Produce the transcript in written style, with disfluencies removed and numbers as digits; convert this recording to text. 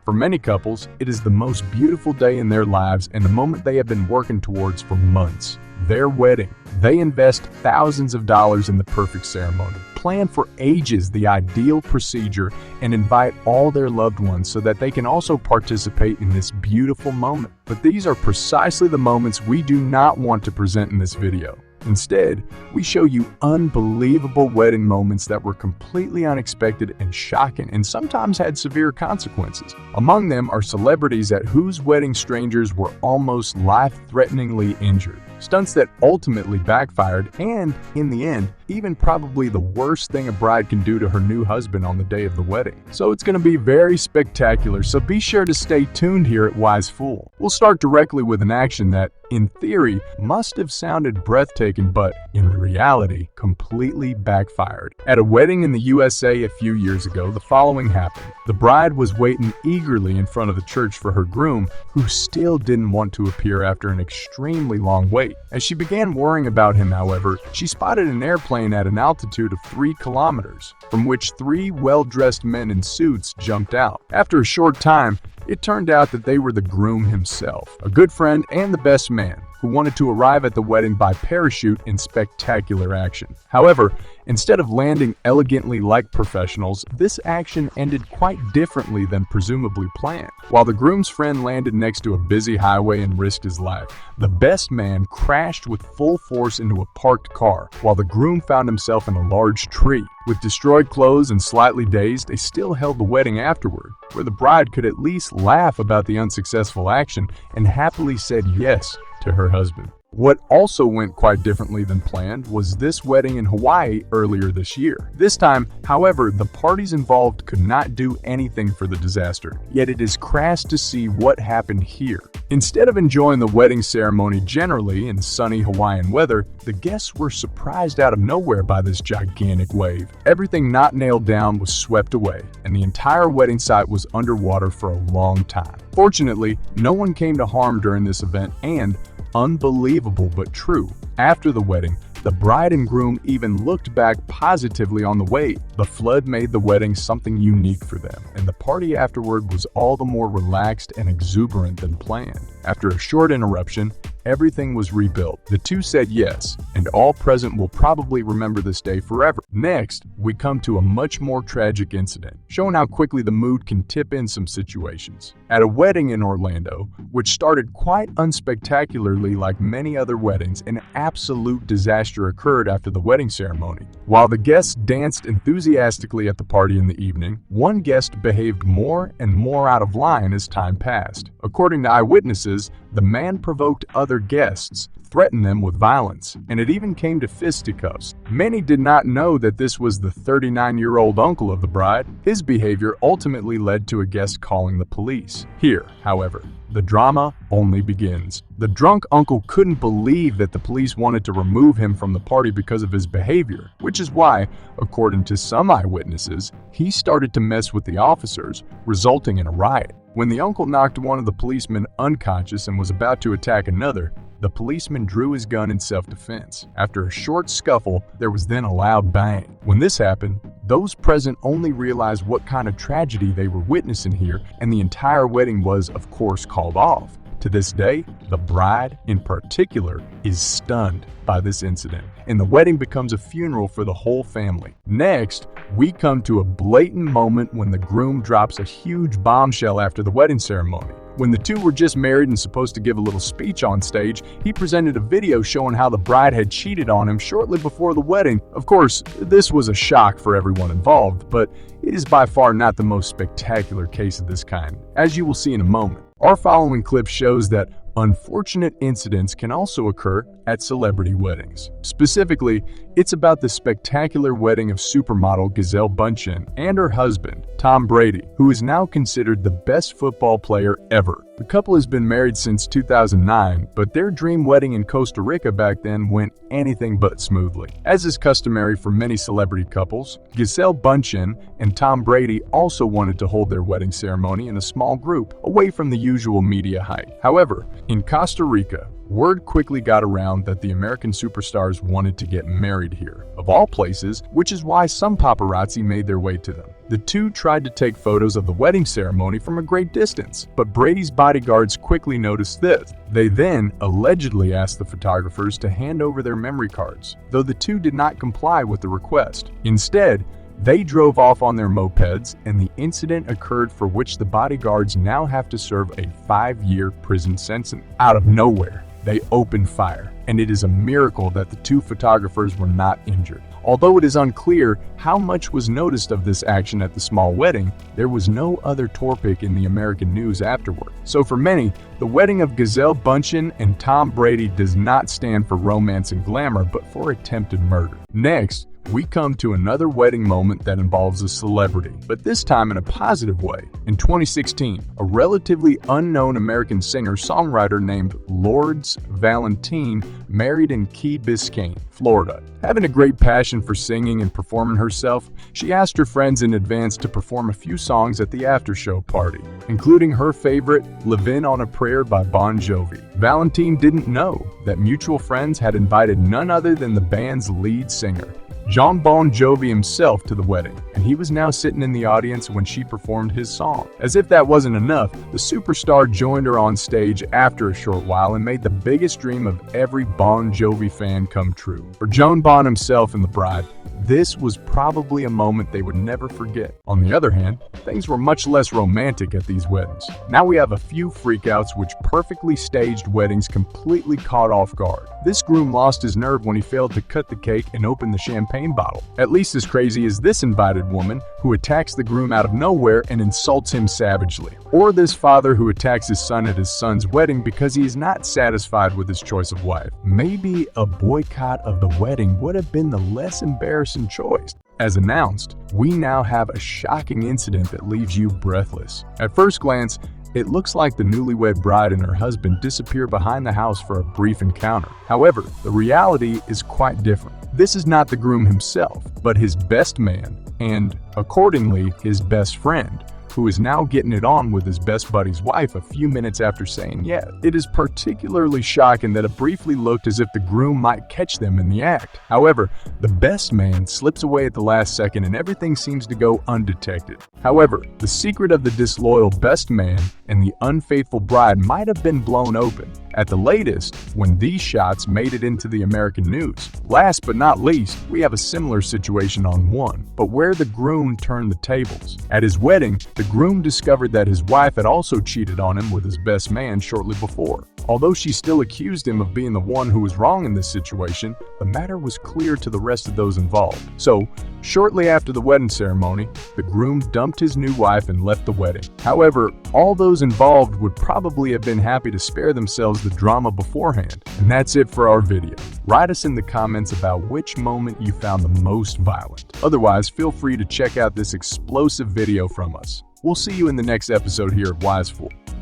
For many couples, it is the most beautiful day in their lives and the moment they have been working towards for months. Their wedding. They invest thousands of dollars in the perfect ceremony, plan for ages the ideal procedure, and invite all their loved ones so that they can also participate in this beautiful moment. But these are precisely the moments we do not want to present in this video. Instead, we show you unbelievable wedding moments that were completely unexpected and shocking and sometimes had severe consequences. Among them are celebrities at whose wedding strangers were almost life-threateningly injured. Stunts that ultimately backfired and, in the end, even probably the worst thing a bride can do to her new husband on the day of the wedding. So it's going to be very spectacular, so be sure to stay tuned here at Wisefool. We'll start directly with an action that, in theory, must have sounded breathtaking, but in reality, completely backfired. At a wedding in the USA a few years ago, the following happened. The bride was waiting eagerly in front of the church for her groom, who still didn't want to appear after an extremely long wait. As she began worrying about him, however, she spotted an airplane at an altitude of 3 kilometers, from which 3 well-dressed men in suits jumped out. After a short time, it turned out that they were the groom himself, a good friend and the best man, who wanted to arrive at the wedding by parachute in spectacular action. However, instead of landing elegantly like professionals, this action ended quite differently than presumably planned. While the groom's friend landed next to a busy highway and risked his life, the best man crashed with full force into a parked car, while the groom found himself in a large tree. With destroyed clothes and slightly dazed, they still held the wedding afterward, where the bride could at least laugh about the unsuccessful action and happily said yes to her husband. What also went quite differently than planned was this wedding in Hawaii earlier this year. This time, however, the parties involved could not do anything for the disaster, yet it is crass to see what happened here. Instead of enjoying the wedding ceremony generally in sunny Hawaiian weather, the guests were surprised out of nowhere by this gigantic wave. Everything not nailed down was swept away, and the entire wedding site was underwater for a long time. Fortunately, no one came to harm during this event, and unbelievable but true, after the wedding, the bride and groom even looked back positively on the wait. The flood made the wedding something unique for them, and the party afterward was all the more relaxed and exuberant than planned. After a short interruption, everything was rebuilt. The two said yes, and all present will probably remember this day forever. Next, we come to a much more tragic incident, showing how quickly the mood can tip in some situations. At a wedding in Orlando, which started quite unspectacularly like many other weddings, an absolute disaster occurred after the wedding ceremony. While the guests danced enthusiastically at the party in the evening, one guest behaved more and more out of line as time passed. According to eyewitnesses, the man provoked other guests, threatened them with violence, and it even came to fisticuffs. Many did not know that this was the 39-year-old uncle of the bride. His behavior ultimately led to a guest calling the police. Here, however, the drama only begins. The drunk uncle couldn't believe that the police wanted to remove him from the party because of his behavior, which is why, according to some eyewitnesses, he started to mess with the officers, resulting in a riot. When the uncle knocked one of the policemen unconscious and was about to attack another, the policeman drew his gun in self-defense. After a short scuffle, there was then a loud bang. When this happened, those present only realized what kind of tragedy they were witnessing here, and the entire wedding was, of course, called off. To this day, the bride, in particular, is stunned by this incident, and the wedding becomes a funeral for the whole family. Next, we come to a blatant moment when the groom drops a huge bombshell after the wedding ceremony. When the two were just married and supposed to give a little speech on stage, he presented a video showing how the bride had cheated on him shortly before the wedding. Of course, this was a shock for everyone involved, but it is by far not the most spectacular case of this kind, as you will see in a moment. Our following clip shows that unfortunate incidents can also occur at celebrity weddings. Specifically, it's about the spectacular wedding of supermodel Gisele Bündchen and her husband, Tom Brady, who is now considered the best football player ever. The couple has been married since 2009, but their dream wedding in Costa Rica back then went anything but smoothly. As is customary for many celebrity couples, Gisele Bündchen and Tom Brady also wanted to hold their wedding ceremony in a small group, away from the usual media hype. However, in Costa Rica, word quickly got around that the American superstars wanted to get married here, of all places, which is why some paparazzi made their way to them. The two tried to take photos of the wedding ceremony from a great distance, but Brady's bodyguards quickly noticed this. They then allegedly asked the photographers to hand over their memory cards, though the two did not comply with the request. Instead, they drove off on their mopeds, and the incident occurred for which the bodyguards now have to serve a 5-year prison sentence. Out of nowhere, they opened fire, and it is a miracle that the two photographers were not injured. Although it is unclear how much was noticed of this action at the small wedding, there was no other topic in the American news afterward. So for many, the wedding of Gisele Bündchen and Tom Brady does not stand for romance and glamour, but for attempted murder. Next, we come to another wedding moment that involves a celebrity, but this time in a positive way. In 2016, a relatively unknown American singer-songwriter named Lourdes Valentine married in Key Biscayne, Florida. Having a great passion for singing and performing herself, she asked her friends in advance to perform a few songs at the after-show party, including her favorite, Livin' on a Prayer by Bon Jovi. Valentine didn't know that mutual friends had invited none other than the band's lead singer, Jon Bon Jovi himself, to the wedding, and he was now sitting in the audience when she performed his song. As if that wasn't enough, the superstar joined her on stage after a short while and made the biggest dream of every Bon Jovi fan come true. For Jon Bon himself and the bride, this was probably a moment they would never forget. On the other hand, things were much less romantic at these weddings. Now we have a few freakouts which perfectly staged weddings completely caught off guard. This groom lost his nerve when he failed to cut the cake and open the champagne bottle. At least as crazy as this invited woman who attacks the groom out of nowhere and insults him savagely. Or this father who attacks his son at his son's wedding because he is not satisfied with his choice of wife. Maybe a boycott of the wedding would have been the less embarrassing choice. As announced, we now have a shocking incident that leaves you breathless. At first glance, it looks like the newlywed bride and her husband disappear behind the house for a brief encounter. However, the reality is quite different. This is not the groom himself, but his best man, and accordingly, his best friend, who is now getting it on with his best buddy's wife a few minutes after saying yes. It is particularly shocking that it briefly looked as if the groom might catch them in the act. However, the best man slips away at the last second and everything seems to go undetected. However, the secret of the disloyal best man and the unfaithful bride might have been blown open at the latest when these shots made it into the American news. Last but not least, we have a similar situation on one, but where the groom turned the tables. At his wedding, the groom discovered that his wife had also cheated on him with his best man shortly before. Although she still accused him of being the one who was wrong in this situation, the matter was clear to the rest of those involved. So, shortly after the wedding ceremony, the groom dumped his new wife and left the wedding. However, all those involved would probably have been happy to spare themselves the drama beforehand. And that's it for our video. Write us in the comments about which moment you found the most violent. Otherwise, feel free to check out this explosive video from us. We'll see you in the next episode here at Wisefool.